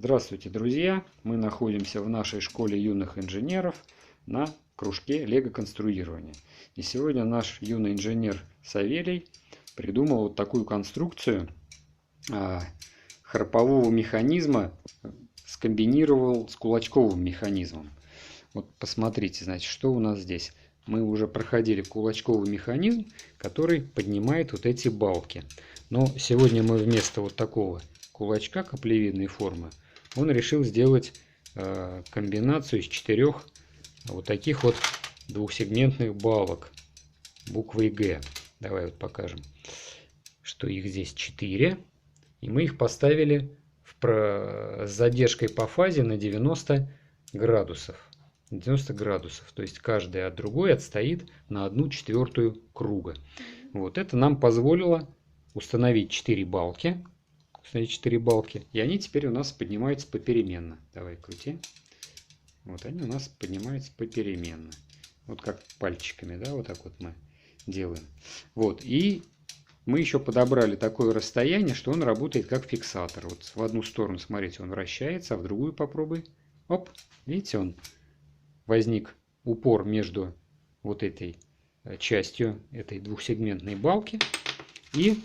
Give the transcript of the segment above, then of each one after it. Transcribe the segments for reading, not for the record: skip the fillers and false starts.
Здравствуйте, друзья! Мы находимся в нашей школе юных инженеров на кружке лего-конструирования. И сегодня наш юный инженер Савелий придумал вот такую конструкцию храпового механизма, скомбинировал с кулачковым механизмом. Вот посмотрите, значит, что у нас здесь. Мы уже проходили кулачковый механизм, который поднимает вот эти балки. Но сегодня мы вместо вот такого кулачка каплевидной формы он решил сделать комбинацию из 4 вот таких вот двухсегментных балок буквой Г. Давай вот покажем, что их здесь 4. И мы их поставили с задержкой по фазе на 90 градусов. 90 градусов. То есть каждая от другой отстоит на 1/4 круга. Вот это нам позволило установить 4 балки. И они теперь у нас поднимаются попеременно. Давай крути. Вот они у нас поднимаются попеременно. Вот как пальчиками, да, вот так вот мы делаем. Вот, и мы еще подобрали такое расстояние, что он работает как фиксатор. Вот в одну сторону, смотрите, он вращается, а в другую попробуй. Оп, видите, он возник упор между вот этой частью этой двухсегментной балки и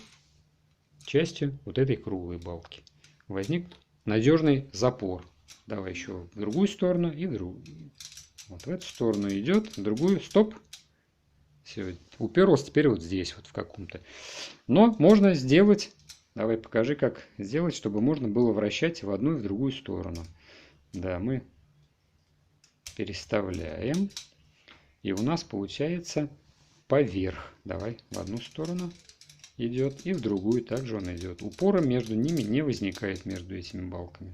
частью вот этой круглой балки. Возник надежный запор. Давай еще в другую сторону и другую. Вот в эту сторону идет, в другую. Стоп. Все, уперлось теперь вот здесь, вот в каком-то. Но можно сделать, давай покажи, как сделать, чтобы можно было вращать в одну и в другую сторону. Да, мы переставляем. И у нас получается поверх. Давай в одну сторону идет и в другую также он идет. Упора между ними не возникает, между этими балками.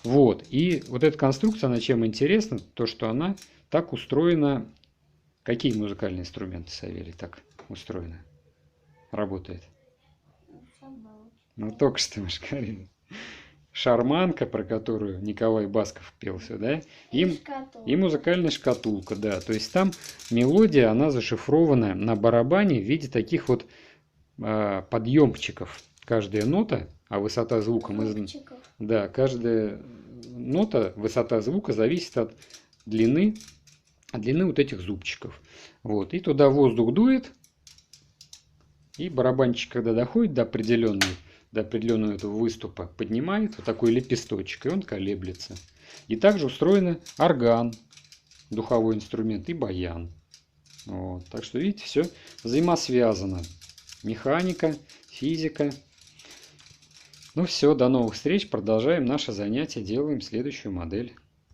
Вот. И вот эта конструкция, она чем интересна? То, что она так устроена. Какие музыкальные инструменты, Савелий, так устроены? Работает? Ну, только что мы же говорили. Шарманка, про которую Николай Басков пел сюда, и музыкальная шкатулка, да. То есть там мелодия, она зашифрована на барабане в виде таких вот подъемчиков. Каждая нота, а высота звука да, каждая нота, высота звука зависит от длины вот этих зубчиков. Вот. И туда воздух дует, и барабанчик, когда доходит до определенного этого выступа, поднимает вот такой лепесточек, и он колеблется. И также устроен орган, духовой инструмент, и баян. Вот. Так что, видите, все взаимосвязано. Механика, физика. Ну все, до новых встреч. Продолжаем наше занятие. Делаем следующую модель.